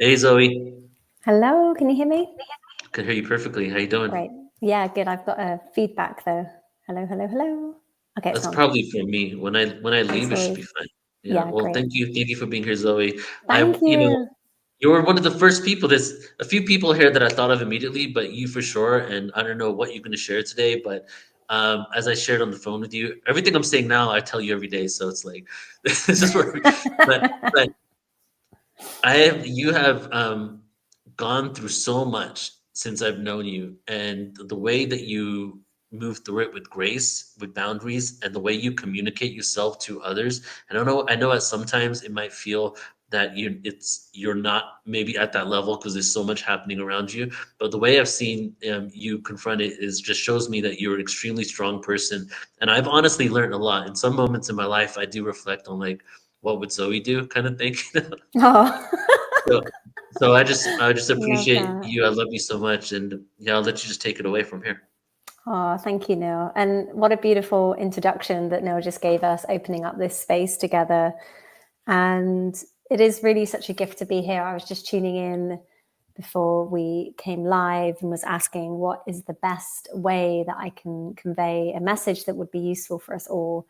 Hey Zoe, Hello, can you hear me? can hear you perfectly. How you doing? Great. Yeah, good. I've got a feedback though. Hello, hello, hello. Okay, it's That's on. probably for me. When I It's leave, it should always, be fine. Yeah. yeah, Well, great. thank you for being here, Zoe. Thank you. You were one of the first people. There's a few people here that I thought of immediately, but you for sure. And I don't know what you're going to share today, but as I shared on the phone with you, everything I'm saying now, I tell you every day. So it's like this is where. But you have gone through so much since I've known you, and the way that you move through it with grace, with boundaries, and the way you communicate yourself to others. I know that sometimes it might feel that you're not maybe at that level because there's so much happening around you. But the way I've seen you confront it is just shows me that you're an extremely strong person, and I've honestly learned a lot. In some moments in my life, I do reflect on like, what would Zoe do, kind of thing. Oh, So, I just love appreciate that. you. I love you so much, and yeah, I'll let you just take it away from here. Oh, thank you, Neil. And what a beautiful introduction that Neil just gave us, opening up this space together. And it is really such a gift to be here. I was just tuning in before we came live and was asking what is the best way that I can convey a message that would be useful for us all.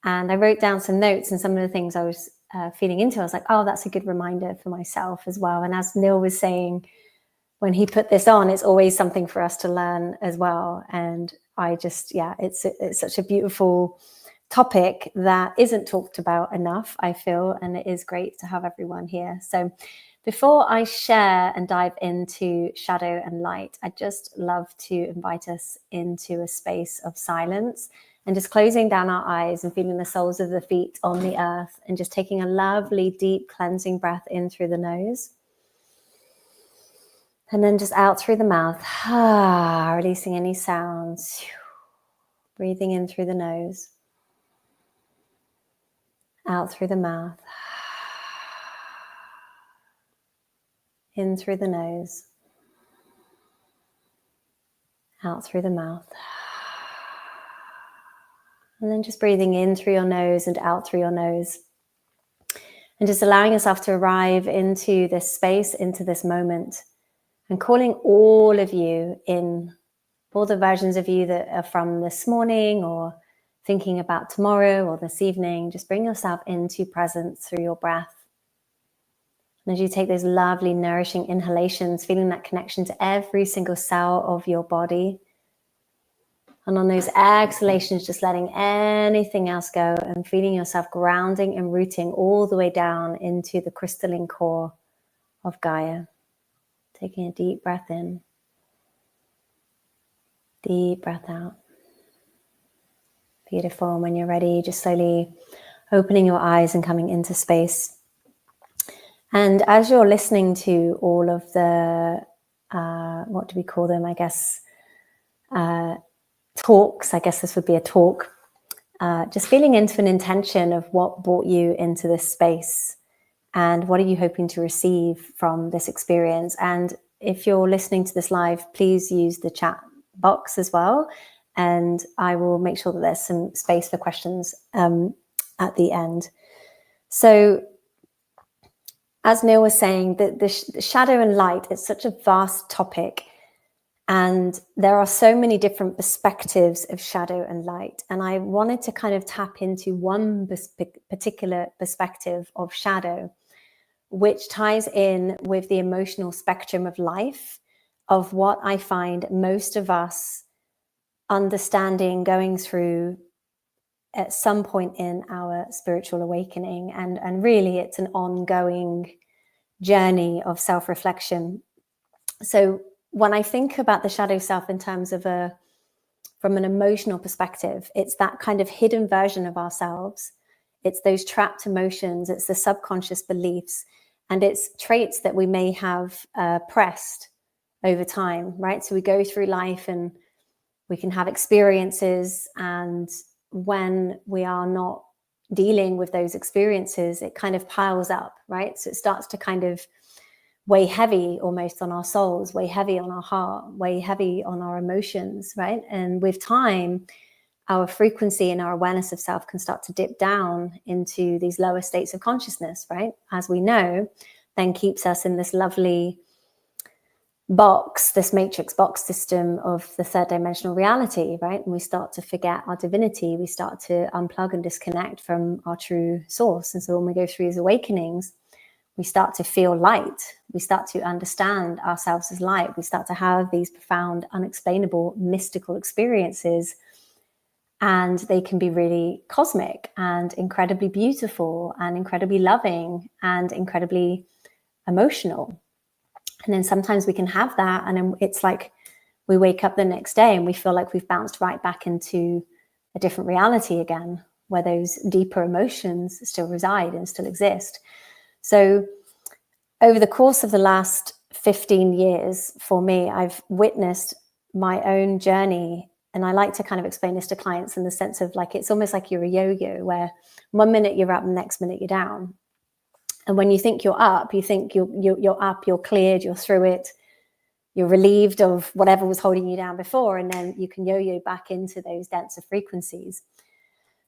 And I wrote down some notes, and some of the things I was feeling into, I was like, oh, that's a good reminder for myself as well. And as Neil was saying, when he put this on, it's always something for us to learn as well. And I just, yeah, it's such a beautiful topic that isn't talked about enough, I feel, and it is great to have everyone here. So before I share and dive into shadow and light, I'd just love to invite us into a space of silence and just closing down our eyes and feeling the soles of the feet on the earth and just taking a lovely, deep cleansing breath in through the nose. And then just out through the mouth, releasing any sounds. Breathing in through the nose, out through the mouth, in through the nose, out through the mouth. And then just breathing in through your nose and out through your nose. And just allowing yourself to arrive into this space, into this moment, and calling all of you in, all the versions of you that are from this morning or thinking about tomorrow or this evening. Just bring yourself into presence through your breath. And as you take those lovely, nourishing inhalations, feeling that connection to every single cell of your body. And on those exhalations, just letting anything else go and feeling yourself grounding and rooting all the way down into the crystalline core of Gaia. Taking a deep breath in, deep breath out. Beautiful. And when you're ready, just slowly opening your eyes and coming into space. And as you're listening to all of the, what do we call them? I guess, talks, I guess this would be a talk, just feeling into an intention of what brought you into this space and what are you hoping to receive from this experience. And if you're listening to this live, please use the chat box as well. And I will make sure that there's some space for questions at the end. So as Neil was saying, the shadow and light is such a vast topic. And there are so many different perspectives of shadow and light. And I wanted to kind of tap into one particular perspective of shadow, which ties in with the emotional spectrum of life, of what I find most of us understanding, going through at some point in our spiritual awakening. And really, it's an ongoing journey of self-reflection. So when I think about the shadow self in terms of from an emotional perspective, it's that kind of hidden version of ourselves. It's those trapped emotions, it's the subconscious beliefs, and it's traits that we may have pressed over time, right? So we go through life and we can have experiences, and when we are not dealing with those experiences, it kind of piles up, right? So it starts to kind of weigh heavy almost on our souls, weigh heavy on our heart, weigh heavy on our emotions, right? And with time, our frequency and our awareness of self can start to dip down into these lower states of consciousness, right? As we know, then keeps us in this lovely box, this matrix box system of the third dimensional reality, right? And we start to forget our divinity. We start to unplug and disconnect from our true source. And so when we go through these awakenings, we start to feel light. We start to understand ourselves as light. We start to have these profound, unexplainable, mystical experiences. And they can be really cosmic and incredibly beautiful and incredibly loving and incredibly emotional. And then sometimes we can have that, and then it's like we wake up the next day and we feel like we've bounced right back into a different reality again, where those deeper emotions still reside and still exist. So over the course of the last 15 years, for me, I've witnessed my own journey. And I like to kind of explain this to clients in the sense of like, it's almost like you're a yo-yo, where 1 minute you're up, the next minute you're down. And when you think you're up, you think you're up, you're cleared, you're through it, you're relieved of whatever was holding you down before, and then you can yo-yo back into those denser frequencies.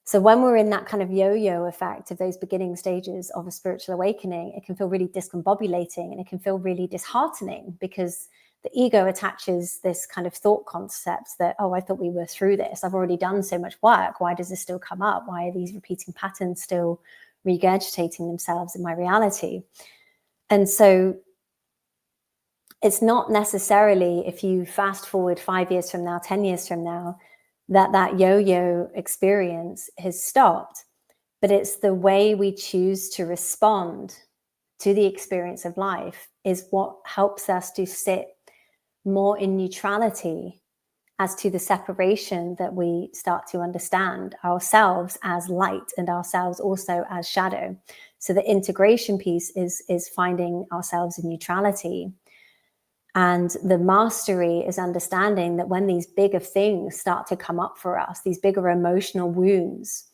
So when we're in that kind of yo-yo effect of those beginning stages of a spiritual awakening, it can feel really discombobulating, and it can feel really disheartening, because the ego attaches this kind of thought concept that, oh, I thought we were through this. I've already done so much work. Why does this still come up? Why are these repeating patterns still regurgitating themselves in my reality? And so it's not necessarily, if you fast forward 5 years from now, 10 years from now, that yo-yo experience has stopped, but it's the way we choose to respond to the experience of life is what helps us to sit more in neutrality as to the separation that we start to understand ourselves as light and ourselves also as shadow. So the integration piece is finding ourselves in neutrality. And the mastery is understanding that when these bigger things start to come up for us, these bigger emotional wounds,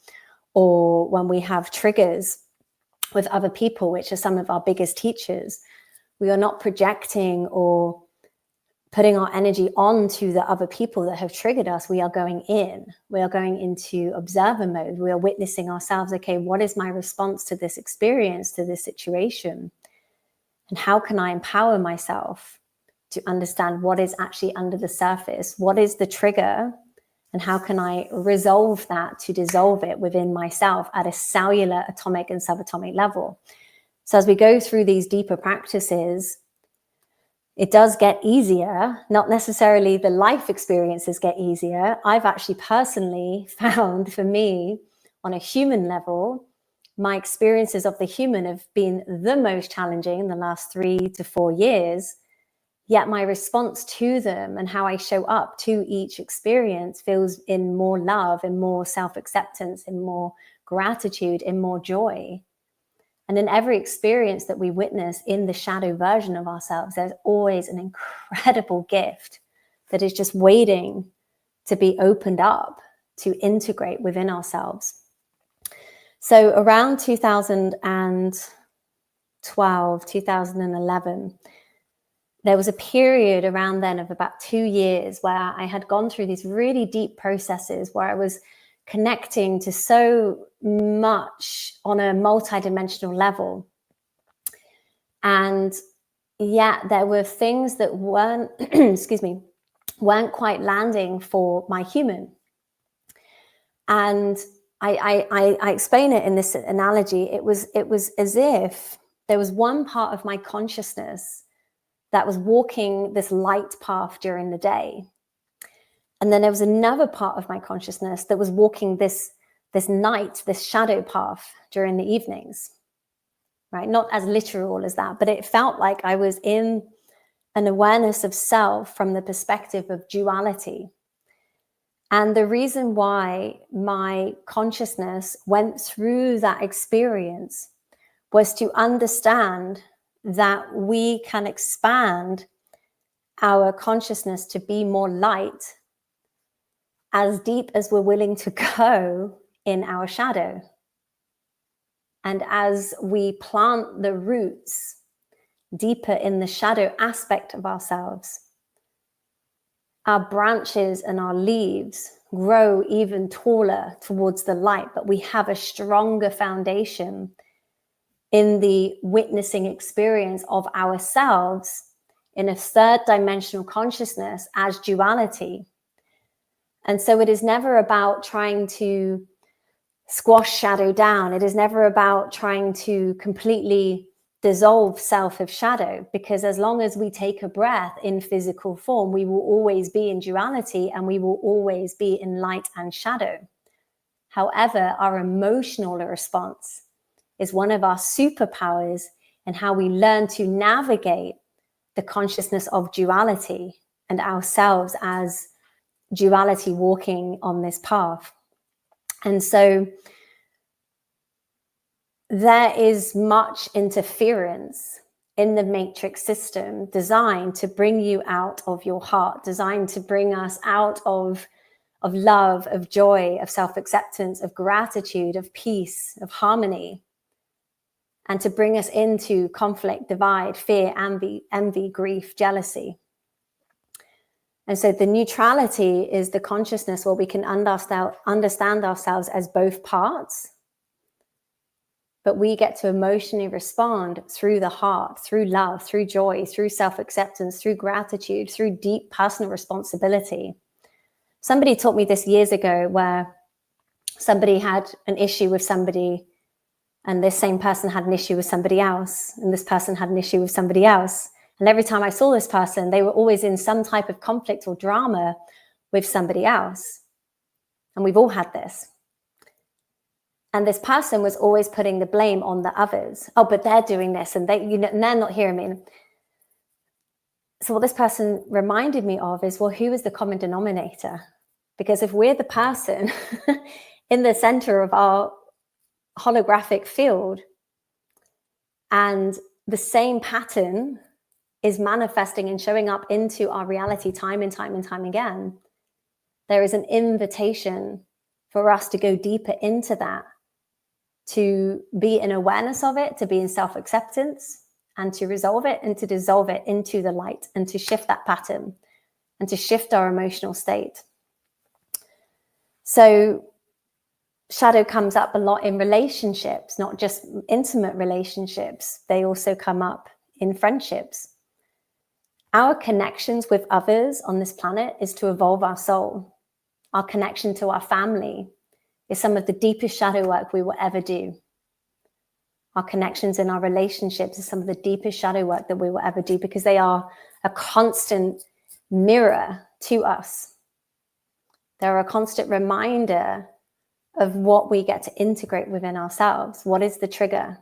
or when we have triggers with other people, which are some of our biggest teachers, we are not projecting or putting our energy on to the other people that have triggered us. We are going in. We are going into observer mode. We are witnessing ourselves. Okay, what is my response to this experience, to this situation? And how can I empower myself to understand what is actually under the surface? What is the trigger? And how can I resolve that to dissolve it within myself at a cellular, atomic, and subatomic level? So as we go through these deeper practices, it does get easier. Not necessarily the life experiences get easier. I've actually personally found, for me, on a human level, my experiences of the human have been the most challenging in the last 3 to 4 years. Yet my response to them and how I show up to each experience feels in more love, in more self-acceptance, in more gratitude, in more joy. And in every experience that we witness in the shadow version of ourselves, there's always an incredible gift that is just waiting to be opened up, to integrate within ourselves. So around 2012, 2011, there was a period around then of about 2 years where I had gone through these really deep processes where I was connecting to so much on a multidimensional level. And yet there were things that weren't, weren't quite landing for my human. And I explain it in this analogy. It was as if there was one part of my consciousness that was walking this light path during the day. And then there was another part of my consciousness that was walking this night, this shadow path during the evenings, right? Not as literal as that, but it felt like I was in an awareness of self from the perspective of duality. And the reason why my consciousness went through that experience was to understand that we can expand our consciousness to be more light as deep as we're willing to go in our shadow. And as we plant the roots deeper in the shadow aspect of ourselves, our branches and our leaves grow even taller towards the light, but we have a stronger foundation in the witnessing experience of ourselves in a third dimensional consciousness as duality. And so it is never about trying to squash shadow down. It is never about trying to completely dissolve self of shadow, because as long as we take a breath in physical form, we will always be in duality and we will always be in light and shadow. However, our emotional response is one of our superpowers in how we learn to navigate the consciousness of duality and ourselves as duality walking on this path. And so there is much interference in the matrix system designed to bring you out of your heart, designed to bring us out of love, of joy, of self-acceptance, of gratitude, of peace, of harmony, and to bring us into conflict, divide, fear, envy, grief, jealousy. And so the neutrality is the consciousness where we can understand ourselves as both parts, but we get to emotionally respond through the heart, through love, through joy, through self-acceptance, through gratitude, through deep personal responsibility. Somebody taught me this years ago, where somebody had an issue with somebody, and this same person had an issue with somebody else, and this person had an issue with somebody else. And every time I saw this person, they were always in some type of conflict or drama with somebody else. And we've all had this. And this person was always putting the blame on the others. Oh, but they're doing this, and and they're not hearing me. So what this person reminded me of is, well, who is the common denominator? Because if we're the person in the center of our holographic field, and the same pattern is manifesting and showing up into our reality time and time and time again, there is an invitation for us to go deeper into that, to be in awareness of it, to be in self-acceptance, and to resolve it and to dissolve it into the light, and to shift that pattern and to shift our emotional state. So shadow comes up a lot in relationships, not just intimate relationships. They also come up in friendships. Our connections with others on this planet is to evolve our soul. Our connection to our family is some of the deepest shadow work we will ever do. Our connections in our relationships is some of the deepest shadow work that we will ever do, because they are a constant mirror to us. They're a constant reminder of what we get to integrate within ourselves. What is the trigger?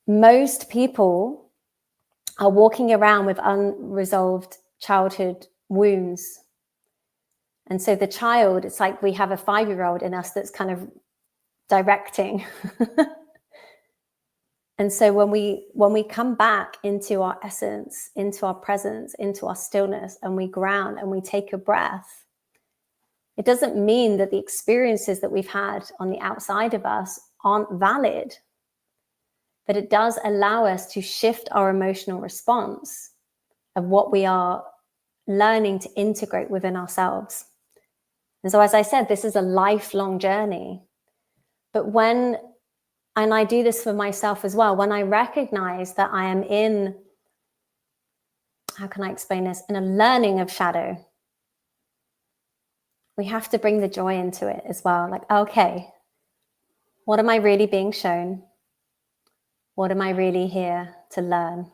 Most people are walking around with unresolved childhood wounds. And so the child, it's like we have a 5-year-old in us that's kind of directing. And so when we come back into our essence, into our presence, into our stillness, and we ground and we take a breath, it doesn't mean that the experiences that we've had on the outside of us aren't valid, but it does allow us to shift our emotional response of what we are learning to integrate within ourselves. And so, as I said, this is a lifelong journey. But and I do this for myself as well, when I recognize that I am in, how can I explain this, in a learning of shadow, we have to bring the joy into it as well. Like, okay, what am I really being shown? What am I really here to learn?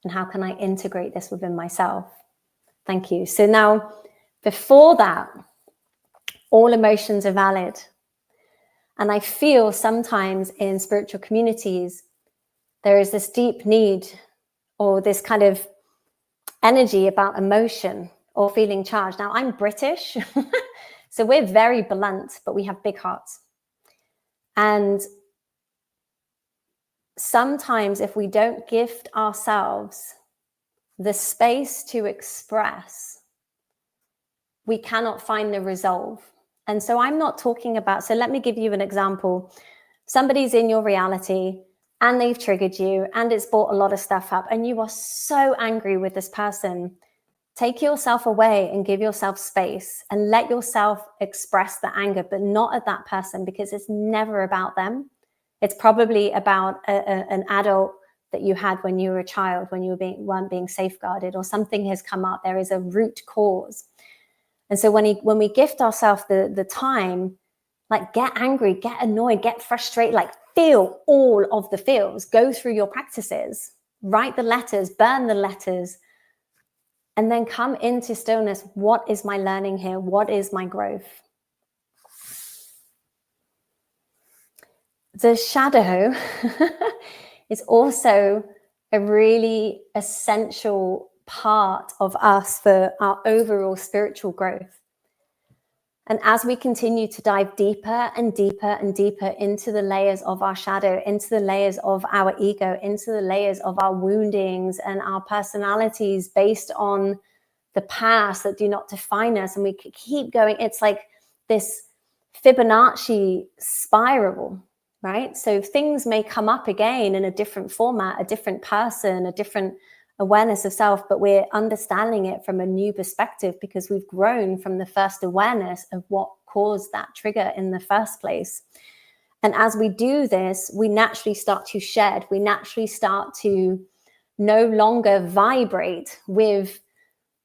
And how can I integrate this within myself? Thank you. So now, before that, all emotions are valid. And I feel sometimes in spiritual communities, there is this deep need or this kind of energy about emotion or feeling charged. Now, I'm British, so we're very blunt, but we have big hearts. And sometimes if we don't gift ourselves the space to express, we cannot find the resolve. And so I'm not talking about, so let me give you an example. Somebody's in your reality and they've triggered you and it's brought a lot of stuff up and you are so angry with this person. Take yourself away and give yourself space and let yourself express the anger, but not at that person, because it's never about them. It's probably about an adult that you had when you were a child, when you weren't being safeguarded, or something has come up. There is a root cause. And so when we gift ourselves the time, like, get angry, get annoyed, get frustrated, like, feel all of the feels, go through your practices, write the letters, burn the letters, and then come into stillness. What is my learning here? What is my growth? The shadow is also a really essential part of us for our overall spiritual growth. And as we continue to dive deeper and deeper and deeper into the layers of our shadow, into the layers of our ego, into the layers of our woundings and our personalities based on the past that do not define us, and we keep going, it's like this Fibonacci spiral, right? So things may come up again in a different format, a different person, a different awareness of self, but we're understanding it from a new perspective because we've grown from the first awareness of what caused that trigger in the first place. And as we do this, we naturally start to shed, we naturally start to no longer vibrate with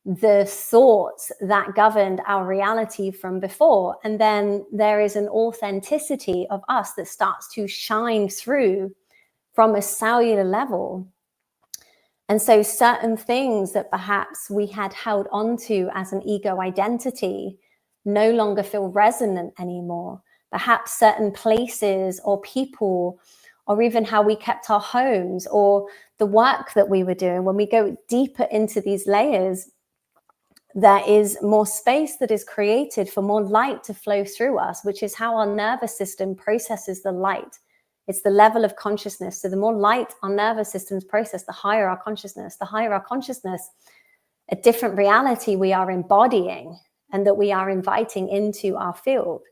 the thoughts that governed our reality from before. And then there is an authenticity of us that starts to shine through from a cellular level. And so certain things that perhaps we had held onto as an ego identity no longer feel resonant anymore. Perhaps certain places or people, or even how we kept our homes, or the work that we were doing. When we go deeper into these layers, there is more space that is created for more light to flow through us, which is how our nervous system processes the light. It's the level of consciousness. So the more light our nervous systems process, the higher our consciousness. The higher our consciousness, a different reality we are embodying and that we are inviting into our field.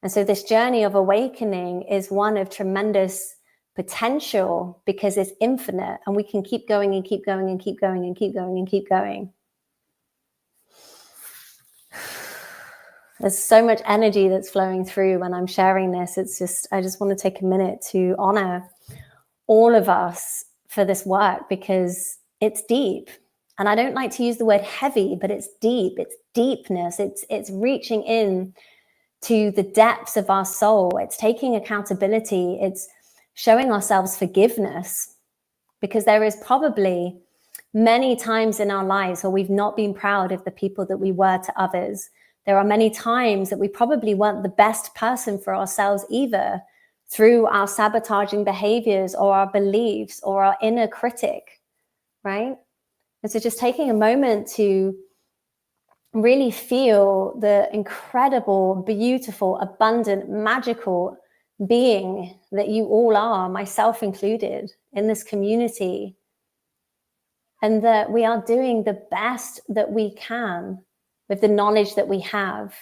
And so this journey of awakening is one of tremendous potential because it's infinite, and we can keep going and keep going and keep going and keep going and keep going. There's so much energy that's flowing through when I'm sharing this. It's just, I just want to take a minute to honor all of us for this work because it's deep. And I don't like to use the word heavy, but it's deep. It's deepness. It's reaching in to the depths of our soul. It's taking accountability. It's showing ourselves forgiveness, because there is probably many times in our lives where we've not been proud of the people that we were to others. There are many times that we probably weren't the best person for ourselves either, through our sabotaging behaviors or our beliefs or our inner critic, right? And so just taking a moment to really feel the incredible, beautiful, abundant, magical being that you all are, myself included, in this community, and that we are doing the best that we can with the knowledge that we have.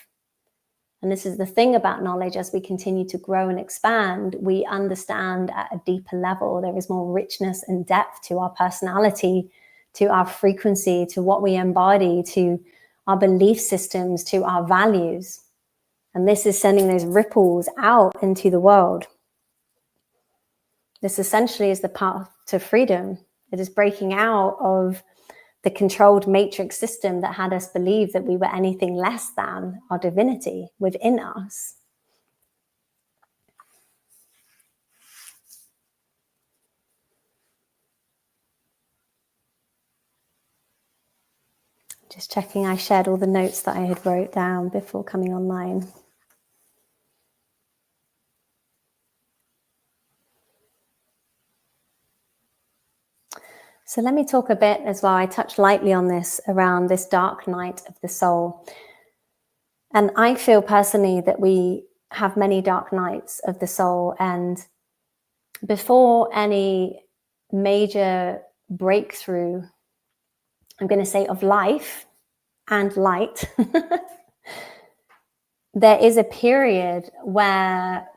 And this is the thing about knowledge: as we continue to grow and expand, we understand at a deeper level. There is more richness and depth to our personality, to our frequency, to what we embody, to our belief systems, to our values. And this is sending those ripples out into the world. This essentially is the path to freedom. It is breaking out of the controlled matrix system that had us believe that we were anything less than our divinity within us. Just checking I shared all the notes that I had wrote down before coming online. So let me talk a bit as well. I touched lightly on this around this dark night of the soul. And I feel personally that we have many dark nights of the soul. And before any major breakthrough, I'm going to say, of life and light, there is a period where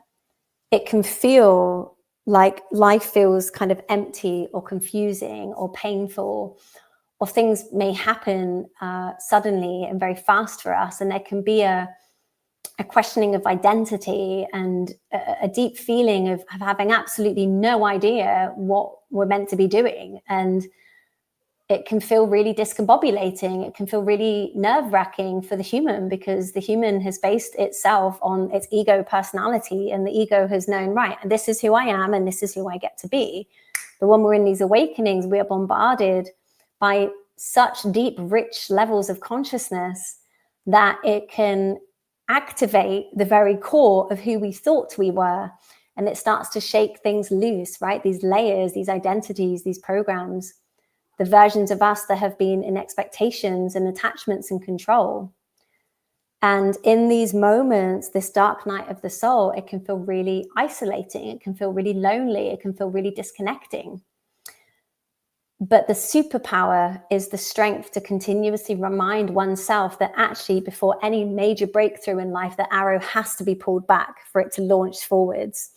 it can feel like life feels kind of empty or confusing or painful, or things may happen suddenly and very fast for us. And there can be a a questioning of identity and a deep feeling of having absolutely no idea what we're meant to be doing. And it can feel really discombobulating. It can feel really nerve-wracking for the human, because the human has based itself on its ego personality, and the ego has known, right, and this is who I am and this is who I get to be. But when we're in these awakenings, we are bombarded by such deep, rich levels of consciousness that it can activate the very core of who we thought we were. And it starts to shake things loose, right? These layers, these identities, these programs, the versions of us that have been in expectations and attachments and control. And in these moments, this dark night of the soul, it can feel really isolating. It can feel really lonely. It can feel really disconnecting. But the superpower is the strength to continuously remind oneself that actually, before any major breakthrough in life, the arrow has to be pulled back for it to launch forwards.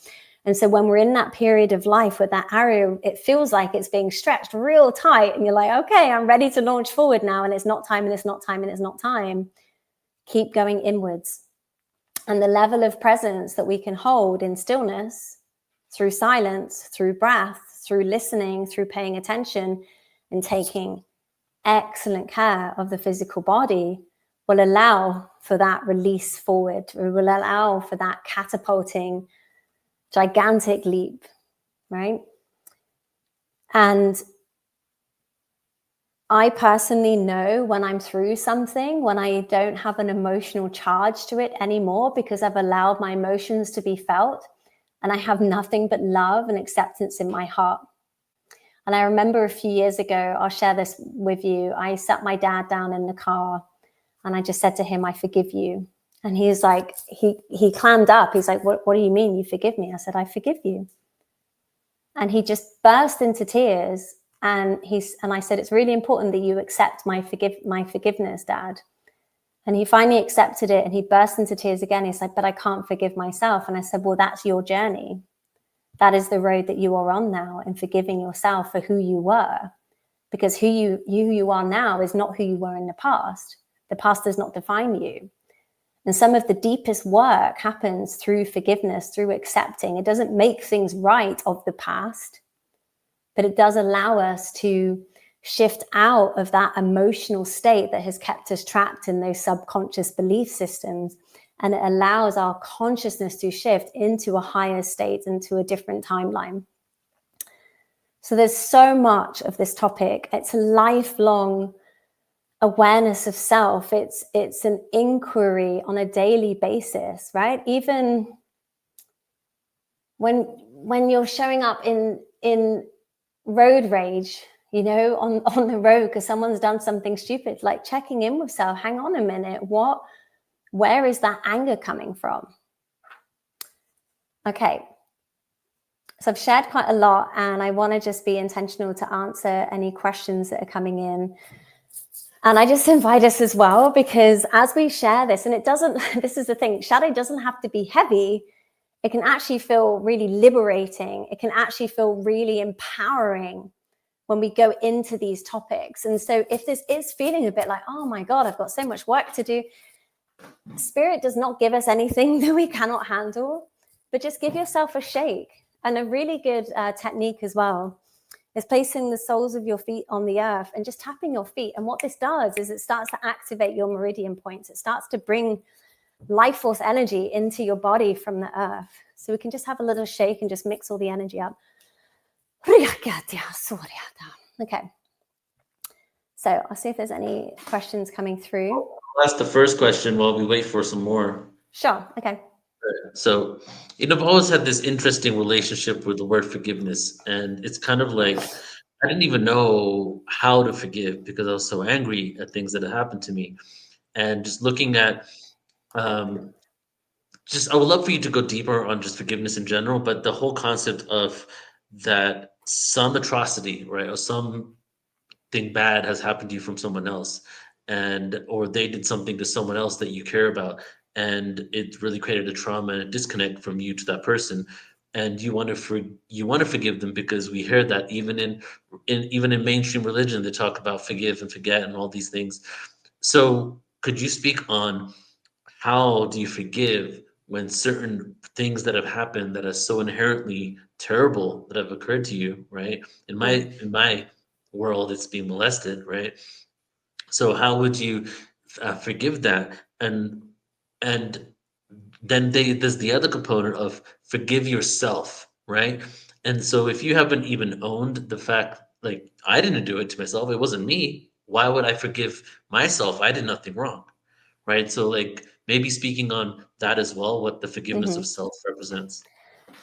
And so when we're in that period of life where that arrow, it feels like it's being stretched real tight, and you're like, okay, I'm ready to launch forward now, and it's not time, and it's not time, and it's not time. Keep going inwards. And the level of presence that we can hold in stillness, through silence, through breath, through listening, through paying attention and taking excellent care of the physical body, will allow for that release forward. It will allow for that catapulting, gigantic leap, right? And I personally know when I'm through something, when I don't have an emotional charge to it anymore, because I've allowed my emotions to be felt, and I have nothing but love and acceptance in my heart. And I remember a few years ago, I'll share this with you, I sat my dad down in the car and I just said to him, I forgive you. And he's like, he clammed up. He's like, what do you mean you forgive me? I said, I forgive you. And he just burst into tears. And I said, it's really important that you accept my forgiveness, Dad. And he finally accepted it, and he burst into tears again. He's like, but I can't forgive myself. And I said, well, that's your journey. That is the road that you are on now, in forgiving yourself for who you were. Because who you are now is not who you were in the past. The past does not define you. And some of the deepest work happens through forgiveness, through accepting. It doesn't make things right of the past, but it does allow us to shift out of that emotional state that has kept us trapped in those subconscious belief systems. And it allows our consciousness to shift into a higher state, into a different timeline. So there's so much of this topic. It's a lifelong awareness of self. It's an inquiry on a daily basis, right? Even when you're showing up in road rage, you know, on the road because someone's done something stupid, like checking in with self. Hang on a minute, where is that anger coming from? Okay, so I've shared quite a lot, and I want to just be intentional to answer any questions that are coming in. And I just invite us as well, because as we share this, and this is the thing, shadow doesn't have to be heavy. It can actually feel really liberating. It can actually feel really empowering when we go into these topics. And so if this is feeling a bit like, oh my God, I've got so much work to do, Spirit does not give us anything that we cannot handle, but just give yourself a shake. And a really good technique as well is placing the soles of your feet on the earth and just tapping your feet. And what this does is it starts to activate your meridian points. It starts to bring life force energy into your body from the earth. So we can just have a little shake and just mix all the energy up. Okay. So I'll see if there's any questions coming through. I'll ask the first question while we wait for some more. Sure. Okay. So, I've always had this interesting relationship with the word forgiveness. And it's kind of like, I didn't even know how to forgive because I was so angry at things that had happened to me. And just looking at, I would love for you to go deeper on just forgiveness in general, but the whole concept of that some atrocity, right, or something bad has happened to you from someone else, or they did something to someone else that you care about, and it really created a trauma and a disconnect from you to that person, and you want to forgive them, because we hear that even in mainstream religion, they talk about forgive and forget and all these things. So could you speak on how do you forgive when certain things that have happened that are so inherently terrible that have occurred to you, right? In my world, it's being molested, right? So how would you forgive that? And then there's the other component of forgive yourself, right? And so if you haven't even owned the fact, like, I didn't do it to myself, it wasn't me, why would I forgive myself? I did nothing wrong, right? So, like, maybe speaking on that as well, what the forgiveness of self represents.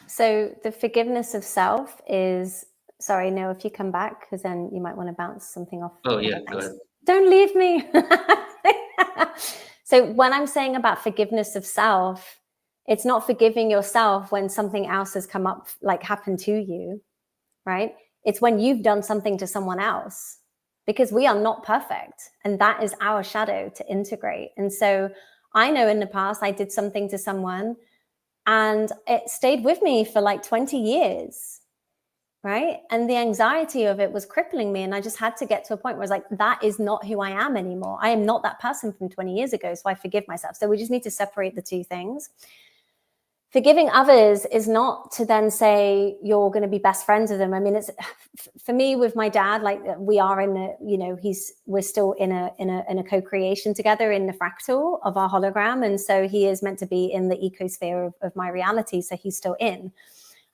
So the forgiveness of self is, sorry, no, if you come back, because then you might want to bounce something off. Oh Okay, yeah, go thanks. ahead. Don't leave me. So when I'm saying about forgiveness of self, it's not forgiving yourself when something else has come up, like happened to you, right? It's when you've done something to someone else, because we are not perfect. And that is our shadow to integrate. And so I know in the past I did something to someone and it stayed with me for like 20 years, right? And the anxiety of it was crippling me. And I just had to get to a point where I was like, that is not who I am anymore. I am not that person from 20 years ago. So I forgive myself. So we just need to separate the two things. Forgiving others is not to then say you're going to be best friends with them. I mean, it's for me with my dad, like we are in a, you know, we're still in a co-creation together in the fractal of our hologram. And so he is meant to be in the ecosphere of my reality. So he's still in.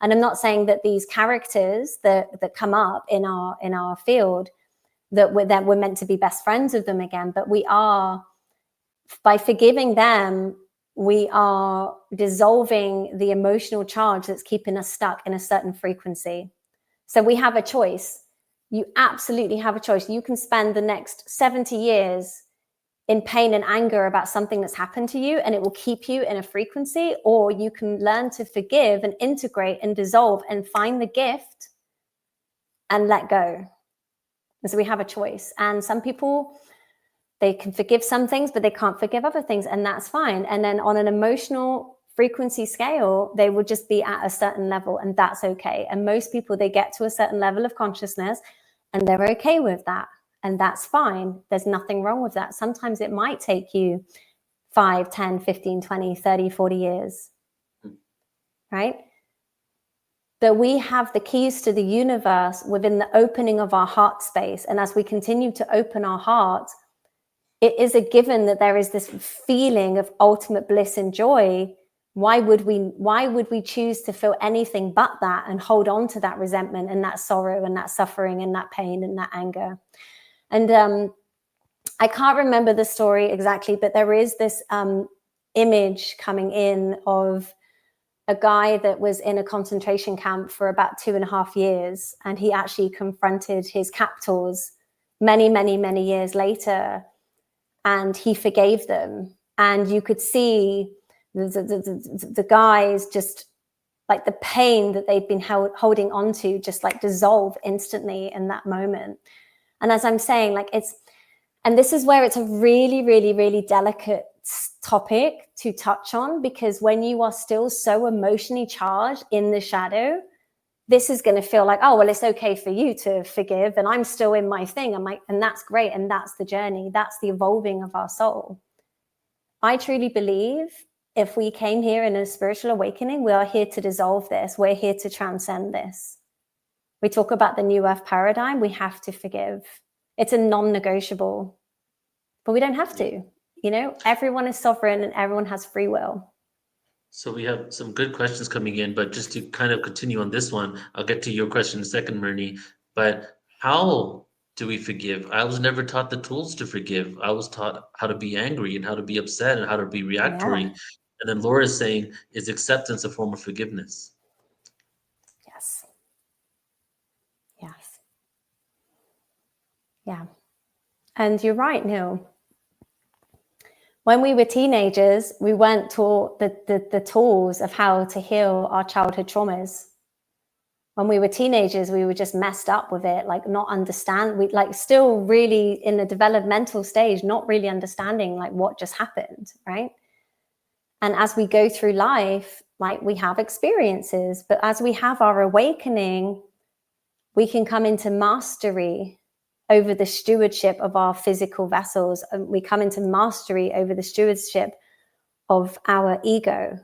And I'm not saying that these characters that come up in our field that we're meant to be best friends with them again, but we are, by forgiving them, we are dissolving the emotional charge that's keeping us stuck in a certain frequency. So we have a choice. You absolutely have a choice. You can spend the next 70 years in pain and anger about something that's happened to you, and it will keep you in a frequency, or you can learn to forgive and integrate and dissolve and find the gift and let go. And so we have a choice. And some people, they can forgive some things, but they can't forgive other things, and that's fine. And then on an emotional frequency scale, they will just be at a certain level, and that's okay. And most people, they get to a certain level of consciousness and they're okay with that. And that's fine. There's nothing wrong with that. Sometimes it might take you 5, 10, 15, 20, 30, 40 years, right? But we have the keys to the universe within the opening of our heart space. And as we continue to open our heart, it is a given that there is this feeling of ultimate bliss and joy. Why would we choose to feel anything but that and hold on to that resentment and that sorrow and that suffering and that pain and that anger? And I can't remember the story exactly, but there is this image coming in of a guy that was in a concentration camp for about 2.5 years, and he actually confronted his captors many, many, many years later, and he forgave them. And you could see the guys just like the pain that they'd been holding on to just like dissolve instantly in that moment. And as I'm saying, like and this is where it's a really, really, really delicate topic to touch on, because when you are still so emotionally charged in the shadow, this is going to feel like, oh, well, it's okay for you to forgive, and I'm still in my thing. And that's great. And that's the journey. That's the evolving of our soul. I truly believe if we came here in a spiritual awakening, we are here to dissolve this. We're here to transcend this. We talk about the new earth paradigm. We have to forgive. It's a non-negotiable, but we don't have to. You know, everyone is sovereign and everyone has free will. So we have some good questions coming in, but just to kind of continue on this one, I'll get to your question in a second, Myrnie. But how do we forgive? I was never taught the tools to forgive. I was taught how to be angry and how to be upset and how to be reactory. Yeah. And then Laura is saying, is acceptance a form of forgiveness? Yes. Yes. Yeah. And you're right, Neil. When we were teenagers, we weren't taught the tools of how to heal our childhood traumas. When we were teenagers, we were just messed up with it, like not understand. We like still really in the developmental stage, not really understanding like what just happened, right? And as we go through life, like we have experiences, but as we have our awakening, we can come into mastery over the stewardship of our physical vessels. And we come into mastery over the stewardship of our ego,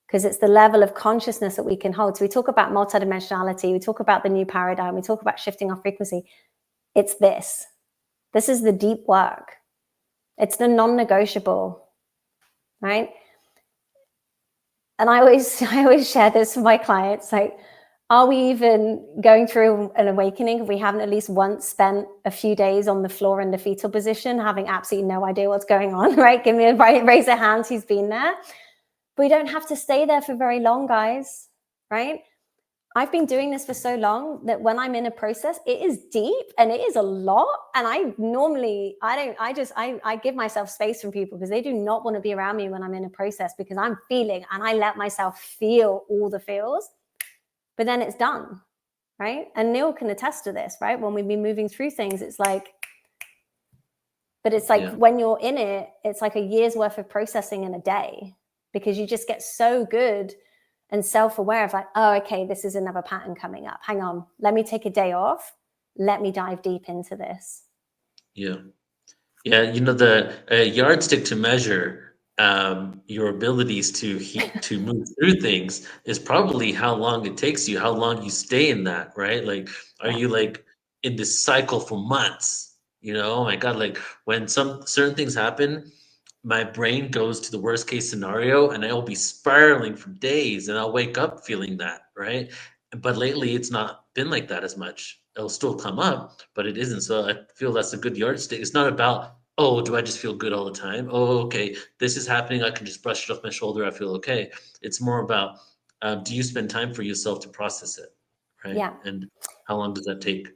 because it's the level of consciousness that we can hold. So we talk about multidimensionality, we talk about the new paradigm, we talk about shifting our frequency. It's this. This is the deep work. It's the non-negotiable, right? And I always share this with my clients, like, are we even going through an awakening if we haven't at least once spent a few days on the floor in the fetal position, having absolutely no idea what's going on, right? Give me a raise of hands who's been there. But we don't have to stay there for very long, guys, right? I've been doing this for so long that when I'm in a process, it is deep and it is a lot. And I give myself space from people because they do not want to be around me when I'm in a process, because I'm feeling, and I let myself feel all the feels, but then it's done, right? And Neil can attest to this, right? When we've been moving through things, it's like, but it's like when you're in it, it's like a year's worth of processing in a day, because you just get so good and self-aware of like, oh, okay, this is another pattern coming up. Hang on, let me take a day off. Let me dive deep into this. Yeah. The yardstick to measure your abilities to move through things is probably how long it takes you, how long you stay in that, right? Like, are you like in this cycle for months? Oh my God, like when some certain things happen, my brain goes to the worst case scenario and I'll be spiraling for days and I'll wake up feeling that, right? But lately it's not been like that as much. It'll still come up, but it isn't. So I feel that's a good yardstick. It's not about, oh, do I just feel good all the time? Oh, okay, this is happening. I can just brush it off my shoulder. I feel okay. It's more about, do you spend time for yourself to process it, right? Yeah. And how long does that take?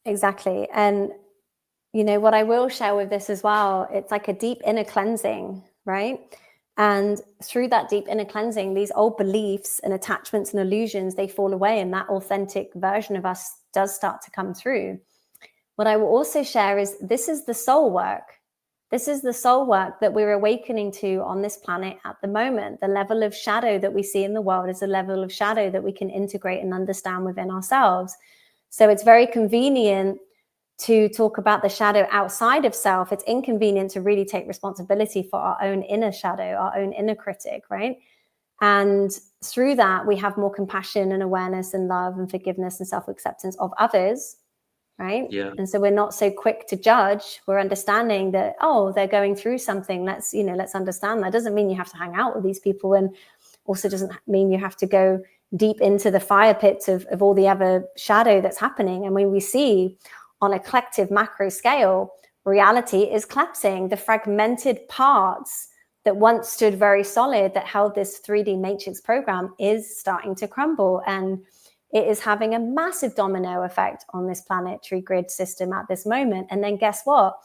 Exactly. And what I will share with this as well, it's like a deep inner cleansing, right? And through that deep inner cleansing, these old beliefs and attachments and illusions, they fall away, and that authentic version of us does start to come through. What I will also share is this is the soul work. This is the soul work that we're awakening to on this planet at the moment. The level of shadow that we see in the world is a level of shadow that we can integrate and understand within ourselves. So it's very convenient to talk about the shadow outside of self. It's inconvenient to really take responsibility for our own inner shadow, our own inner critic, right? And through that, we have more compassion and awareness and love and forgiveness and self-acceptance of others, right? Yeah. And so we're not so quick to judge. We're understanding that, oh, they're going through something. Let's understand that. Doesn't mean you have to hang out with these people, and also doesn't mean you have to go deep into the fire pits of all the other shadow that's happening. And when we see on a collective macro scale, reality is collapsing. The fragmented parts that once stood very solid, that held this 3D matrix program, is starting to crumble. And it is having a massive domino effect on this planetary grid system at this moment. And then guess what?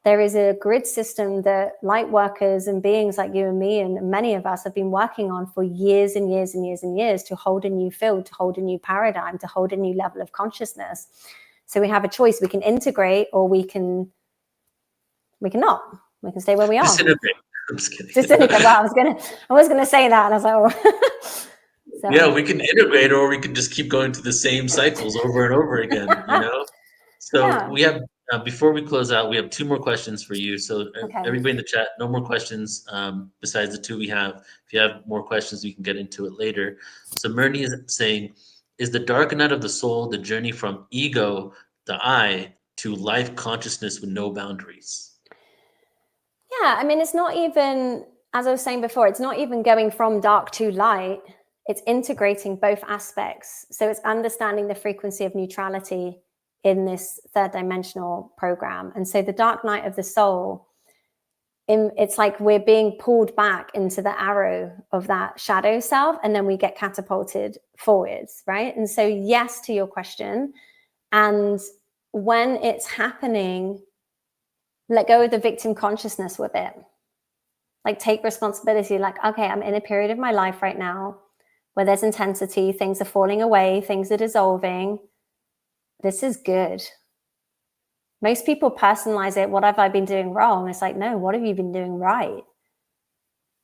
There is a grid system that light workers and beings like you and me and many of us have been working on for years and years and years and years, to hold a new field, to hold a new paradigm, to hold a new level of consciousness. So we have a choice. We can integrate, or we can not. We can stay where we are. Disintegrate. I'm just kidding. Disintegrate. Well, I was gonna say that, and I was like, oh. So. Yeah, we can integrate, or we can just keep going to the same cycles over and over again. So we have, before we close out, we have 2 more questions for you. So everybody in the chat, no more questions besides the 2 we have. If you have more questions, we can get into it later. So Myrnie is saying, is the dark night of the soul the journey from ego, the I, to life consciousness with no boundaries? Yeah, I mean, it's not even, as I was saying before, it's not even going from dark to light. It's integrating both aspects. So it's understanding the frequency of neutrality in this 3rd dimensional program. And so the dark night of the soul, it's like we're being pulled back into the arrow of that shadow self, and then we get catapulted forwards, right? And so yes to your question. And when it's happening, let go of the victim consciousness with it. Like, take responsibility. Like, okay, I'm in a period of my life right now where there's intensity, things are falling away, things are dissolving. This is good. Most people personalize it. What have I been doing wrong? It's like, no, what have you been doing right?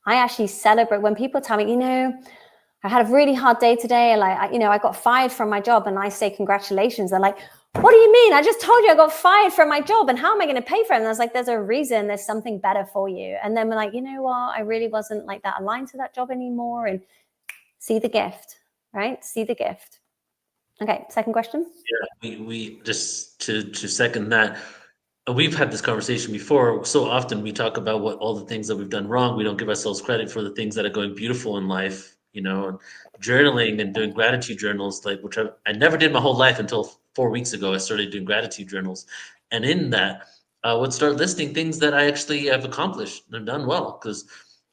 I actually celebrate when people tell me, I had a really hard day today. Like, I got fired from my job, and I say, congratulations. They're like, what do you mean? I just told you I got fired from my job, and how am I going to pay for it? And I was like, there's a reason, there's something better for you. And then we're like, you know what? I really wasn't like that aligned to that job anymore. And see the gift, right? See the gift. Okay, second question. Yeah, we just to second that, we've had this conversation before. So often we talk about what all the things that we've done wrong. We don't give ourselves credit for the things that are going beautiful in life, you know, and journaling and doing gratitude journals, like which I never did my whole life until 4 weeks ago. I started doing gratitude journals. And in that, I would start listing things that I actually have accomplished and done well. Because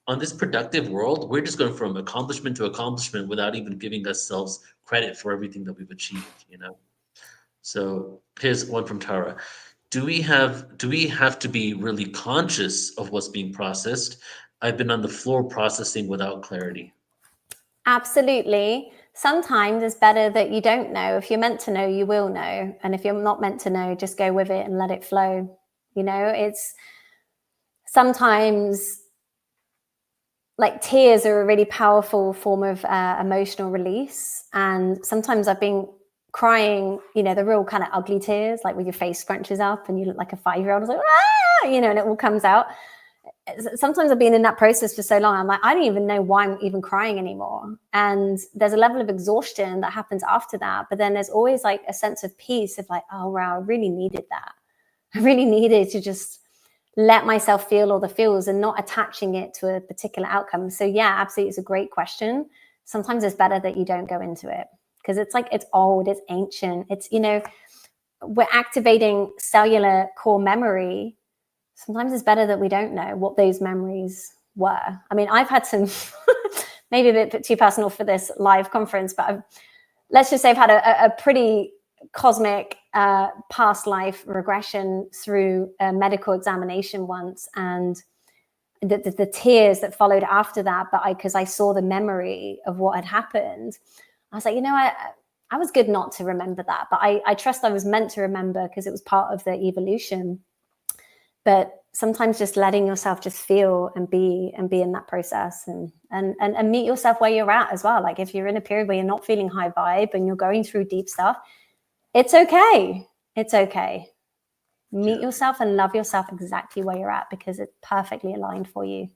on this productive world, we're just going from accomplishment to accomplishment without even giving ourselves credit for everything that we've achieved, you know? So here's one from Tara. Do we have to be really conscious of what's being processed? I've been on the floor processing without clarity. Absolutely. Sometimes it's better that you don't know. If you're meant to know, you will know. And if you're not meant to know, just go with it and let it flow. You know, it's sometimes like tears are a really powerful form of emotional release. And sometimes I've been crying, you know, the real kind of ugly tears, like where your face scrunches up and you look like a 5-year-old, like, ah! You know, and it all comes out. Sometimes I've been in that process for so long, I'm like, I don't even know why I'm even crying anymore. And there's a level of exhaustion that happens after that. But then there's always like a sense of peace of like, oh, wow, I really needed that. I really needed to just let myself feel all the feels and not attaching it to a particular outcome. So yeah, absolutely. It's a great question. Sometimes it's better that you don't go into it because it's like, it's old, it's ancient. It's, you know, we're activating cellular core memory. Sometimes it's better that we don't know what those memories were. I mean, I've had some, maybe a bit too personal for this live conference, but let's just say I've had a pretty cosmic past life regression through a medical examination once, and the tears that followed after that, but because I saw the memory of what had happened, I was like, you know, I was good not to remember that, but I trust I was meant to remember because it was part of the evolution. But sometimes just letting yourself just feel and be in that process and meet yourself where you're at as well. Like if you're in a period where you're not feeling high vibe and you're going through deep stuff, it's okay. It's okay. Meet yourself and love yourself exactly where you're at because it's perfectly aligned for you.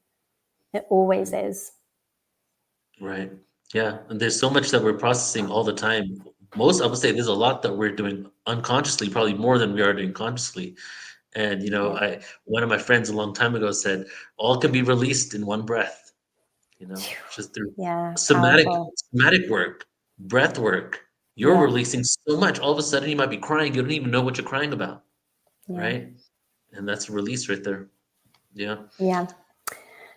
It always is. Right. Yeah. And there's so much that we're processing all the time. I would say there's a lot that we're doing unconsciously, probably more than we are doing consciously. And you know, one of my friends a long time ago said, all can be released in one breath, you know, just through somatic work, breath work. You're releasing so much. All of a sudden you might be crying. You don't even know what you're crying about. Right. And that's a release right there. Yeah. Yeah.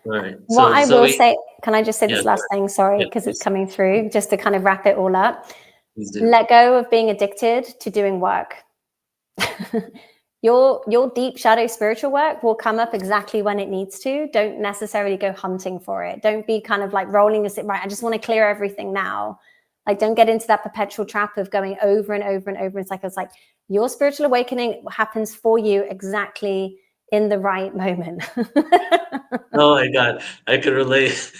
All right. What So I will Zoe, say, can I just say this last thing? Sorry, because it's coming through, just to kind of wrap it all up. Let go of being addicted to doing work. Your deep shadow spiritual work will come up exactly when it needs to. Don't necessarily go hunting for it. Don't be kind of like rolling a right. I just want to clear everything now. Like, don't get into that perpetual trap of going over and over and over. It's like your spiritual awakening happens for you exactly in the right moment. Oh my God, I could relate.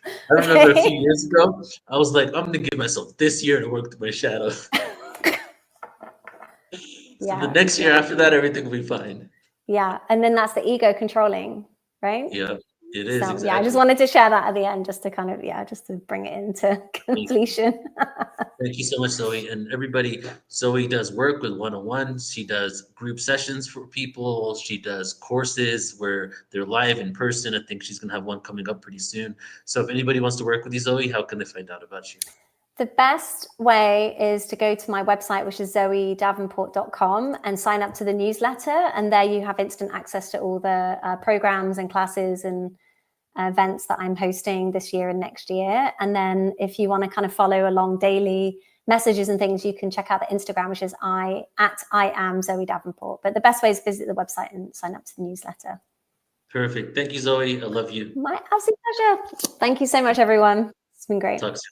I remember a few years ago, I was like, I'm gonna give myself this year to work through my shadow. So the next year after that, everything will be fine. Yeah. And then that's the ego controlling, right? Yeah, it is. So exactly. yeah, I just wanted to share that at the end, just to kind of, just to bring it into completion. Thank you so much, Zoe. And everybody, Zoe does work with one-on-ones. She does group sessions for people. She does courses where they're live in person. I think she's going to have one coming up pretty soon. So if anybody wants to work with you, Zoe, how can they find out about you? The best way is to go to my website, which is zoedavenport.com, and sign up to the newsletter. And there you have instant access to all the programs and classes and events that I'm hosting this year and next year. And then if you want to kind of follow along daily messages and things, you can check out the Instagram, which is I am Zoe Davenport. But the best way is visit the website and sign up to the newsletter. Perfect. Thank you, Zoe. I love you. My absolute pleasure. Thank you so much, everyone. It's been great. Talk soon.